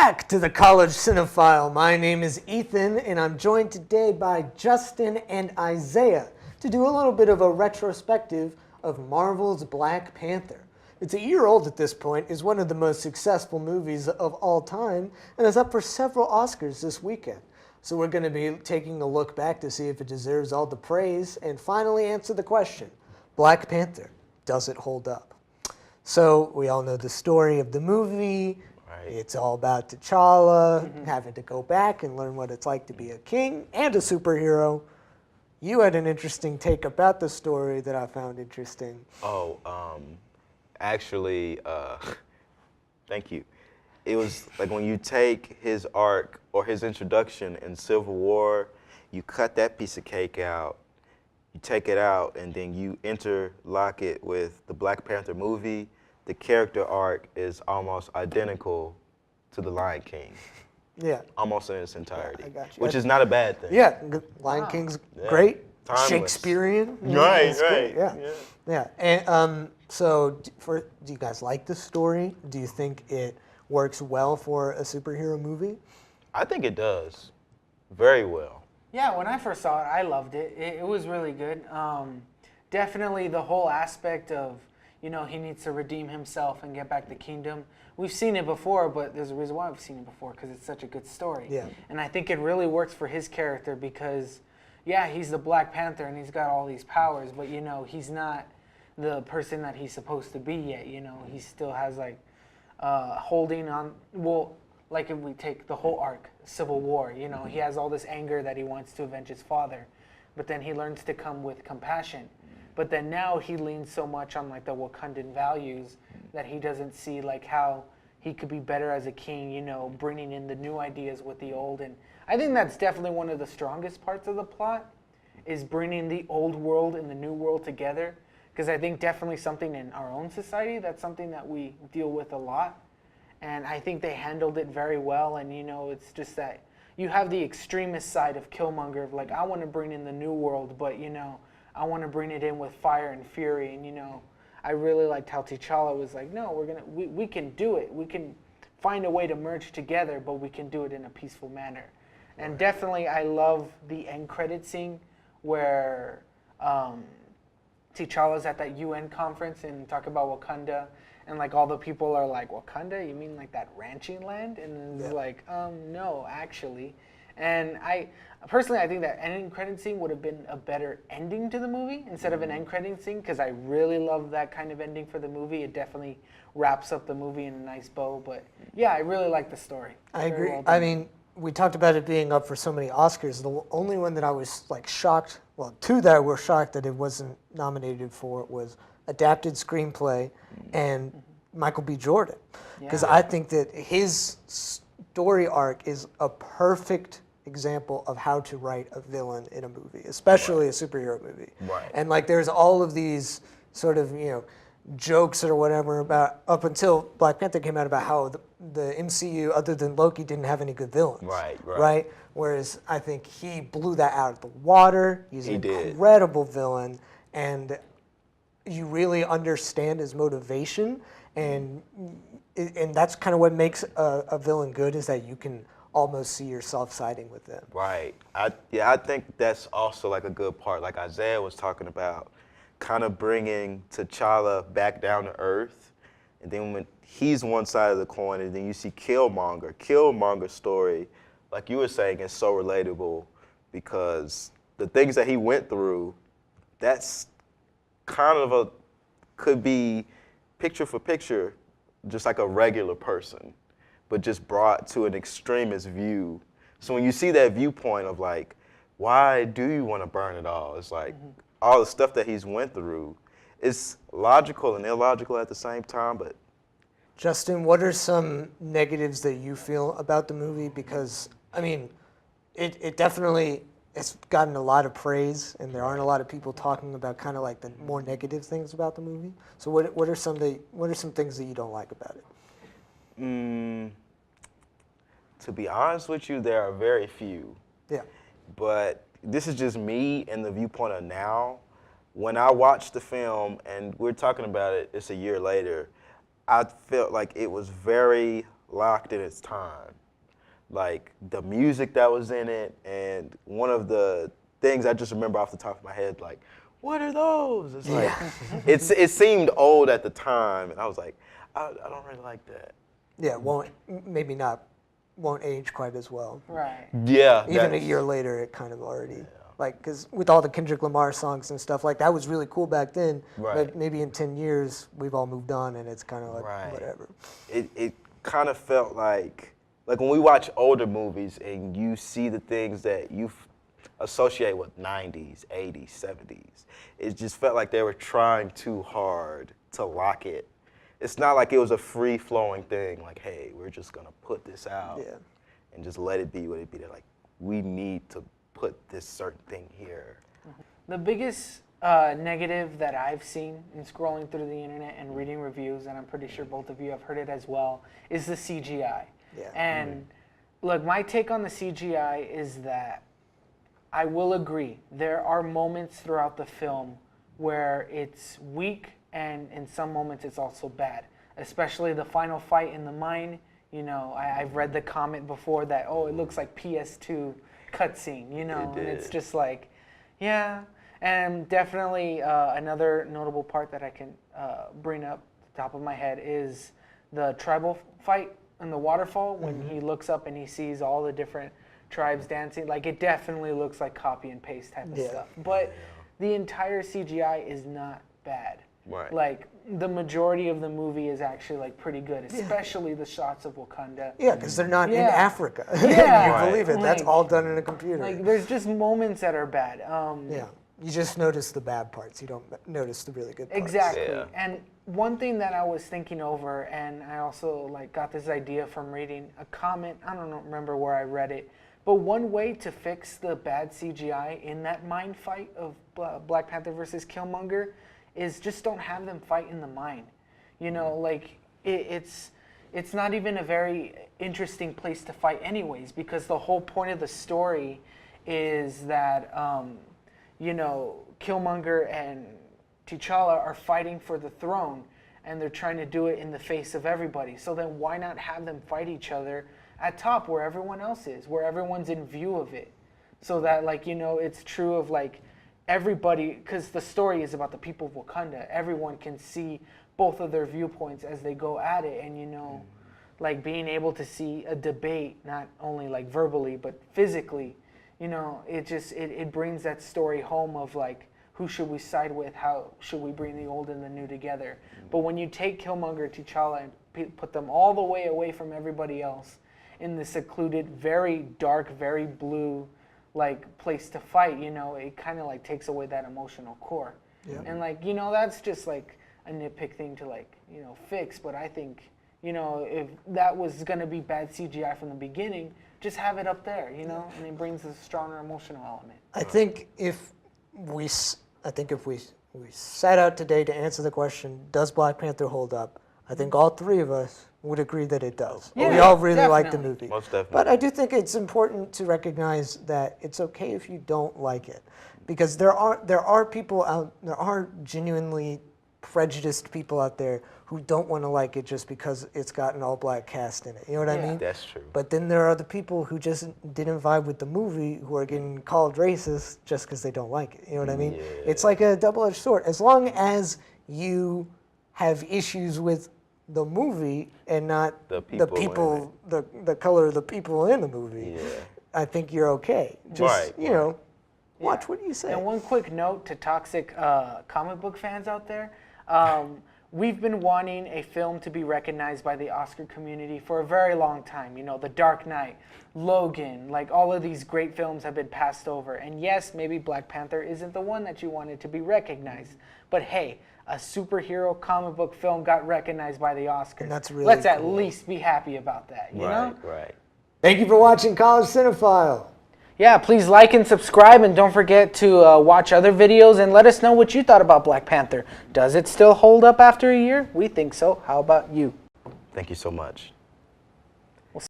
back to the College Cinephile. My name is Ethan, and I'm joined today by Justin and Isaiah to do a little bit of a retrospective of Marvel's Black Panther. It's a year old at this point, is one of the most successful movies of all time, and is up for several Oscars this weekend. So we're going to be taking a look back to see if it deserves all the praise, and finally answer the question, Black Panther, does it hold up? So we all know the story of the movie. Right. It's all about T'Challa having to go back and learn what it's like to be a king and a superhero. You had an interesting take about the story that I found interesting. Actually, thank you. It was like when you take his arc or his introduction in Civil War, you cut that piece of cake out, you take it out, and then you interlock it with the Black Panther movie. The character arc is almost identical to the Lion King. Yeah. Almost in its entirety. I got you. Which is not a bad thing. Yeah, Lion King's great. Timeless. Shakespearean. Right. Yeah. And so, do you guys like the story? Do you think it works well for a superhero movie? I think it does very well. Yeah, when I first saw it, I loved it. It was really good. Definitely the whole aspect of, he needs to redeem himself and get back the kingdom. We've seen it before, but there's a reason why we've seen it before, because it's such a good story. Yeah. And I think it really works for his character because, yeah, he's the Black Panther and he's got all these powers, but, he's not the person that he's supposed to be yet. He still has, holding on, like if we take the whole arc, Civil War, he has all this anger that he wants to avenge his father, but then he learns to come with compassion. But then now he leans so much on the Wakandan values that he doesn't see how he could be better as a king, bringing in the new ideas with the old. And I think that's definitely one of the strongest parts of the plot, is bringing the old world and the new world together. Because I think definitely something in our own society, that's something that we deal with a lot. And I think they handled it very well. And, it's just that you have the extremist side of Killmonger of I want to bring in the new world, but, I want to bring it in with fire and fury. And, I really liked how T'Challa was no, we can do it. We can find a way to merge together, but we can do it in a peaceful manner. And definitely I love the end credit scene where T'Challa's at that UN conference and talk about Wakanda, and all the people are Wakanda? You mean that ranching land? And it's no, actually. And I think that ending credit scene would have been a better ending to the movie instead of an end credit scene, because I really love that kind of ending for the movie. It definitely wraps up the movie in a nice bow. But yeah, I really like the story. I agree. I mean, we talked about it being up for so many Oscars. The only one that I was shocked, two that were shocked that it wasn't nominated for was adapted screenplay and Michael B. Jordan, because I think that his story arc is a perfect example of how to write a villain in a movie, especially a superhero movie. Right. And there's all of these sort of jokes or whatever about up until Black Panther came out about how the MCU, other than Loki, didn't have any good villains. Right. Whereas I think he blew that out of the water. He's an incredible villain, and you really understand his motivation, and that's kind of what makes a villain good, is that you can almost see yourself siding with them. Right. I think that's also a good part, like Isaiah was talking about, kind of bringing T'Challa back down to earth. And then when he's one side of the coin, and then you see Killmonger. Killmonger's story, like you were saying, is so relatable because the things that he went through, that's kind of could be picture for picture, just like a regular person, but just brought to an extremist view. So when you see that viewpoint of why do you want to burn it all? It's all the stuff that he's went through. It's logical and illogical at the same time, but. Justin, what are some negatives that you feel about the movie? Because, I mean, it definitely, it's gotten a lot of praise, and there aren't a lot of people talking about kind of the more negative things about the movie. So what are some things that you don't like about it? To be honest with you, there are very few. Yeah. But this is just me and the viewpoint of now. When I watched the film, and we're talking about it, it's a year later, I felt like it was very locked in its time. Like the music that was in it, and one of the things I just remember off the top of my head, like, what are those? It's like, it seemed old at the time, and I was like, I don't really like that. Yeah, won't age quite as well. Right. Yeah. Even a year later, it kind of already, like, because with all the Kendrick Lamar songs and stuff, like, that was really cool back then, but maybe in 10 years, we've all moved on, and it's kind of like, whatever. It kind of felt like when we watch older movies and you see the things that you associate with 90s, 80s, 70s, it just felt like they were trying too hard to lock it. It's not like it was a free-flowing thing, like, hey, we're just going to put this out and just let it be what it be. They're like, we need to put this certain thing here. The biggest negative that I've seen in scrolling through the internet and reading reviews, and I'm pretty sure both of you have heard it as well, is the CGI. Yeah. And look, my take on the CGI is that I will agree, there are moments throughout the film where it's weak, and in some moments it's also bad, especially the final fight in the mine. You know, I've read the comment before that, oh, it looks like PS2 cutscene, you know, and it's just like, yeah. And definitely another notable part that I can bring up the top of my head is the tribal fight in the waterfall when he looks up and he sees all the different tribes dancing. Like, it definitely looks like copy and paste type of stuff. But the entire CGI is not bad. Right. Like, the majority of the movie is actually like pretty good, especially the shots of Wakanda. Yeah, because they're not in Africa. Yeah. You believe it. That's all done in a computer. Like, there's just moments that are bad. Yeah. You just notice the bad parts. You don't notice the really good parts. Exactly. Yeah. And one thing that I was thinking over, and I also like got this idea from reading a comment, I don't remember where I read it, but one way to fix the bad CGI in that mine fight of Black Panther versus Killmonger is just don't have them fight in the mine. You know, like, it's not even a very interesting place to fight anyways, because the whole point of the story is that, you know, Killmonger and T'Challa are fighting for the throne, and they're trying to do it in the face of everybody. So then why not have them fight each other at top where everyone else is, where everyone's in view of it? So that, like, you know, it's true of, like, everybody, because the story is about the people of Wakanda. Everyone can see both of their viewpoints as they go at it, and, you know, like, being able to see a debate, not only, like, verbally, but physically, you know, it just, it brings that story home of, like, who should we side with? How should we bring the old and the new together? But when you take Killmonger, T'Challa, and put them all the way away from everybody else in the secluded, very dark, very blue, like, place to fight, you know, it kind of, like, takes away that emotional core. Yeah. And, like, you know, that's just, like, a nitpick thing to, like, you know, fix. But I think, you know, if that was going to be bad CGI from the beginning, just have it up there, you know, and it brings a stronger emotional element. I think if we set out today to answer the question, does Black Panther hold up? I think all three of us would agree that it does. Yeah, we all really like the definitely. movie. Most definitely. But I do think it's important to recognize that it's okay if you don't like it, because there are people out there are genuinely prejudiced people out there who don't want to like it just because it's got an all-black cast in it. You know what I mean? That's true. But then there are the people who just didn't vibe with the movie who are getting called racist just because they don't like it. You know what I mean? Yeah. It's like a double-edged sword. As long as you have issues with the movie and not the color of the people in the movie, I think you're okay. Just, you know, watch what you say. And one quick note to toxic comic book fans out there. We've been wanting a film to be recognized by the Oscar community for a very long time. You know, The Dark Knight, Logan, like, all of these great films have been passed over. And yes, maybe Black Panther isn't the one that you wanted to be recognized. But hey, a superhero comic book film got recognized by the Oscars. And that's really Let's at cool. least be happy about that, you know? Right. Thank you for watching College Cinephile. Yeah, please like and subscribe, and don't forget to watch other videos and let us know what you thought about Black Panther. Does it still hold up after a year? We think so. How about you? Thank you so much.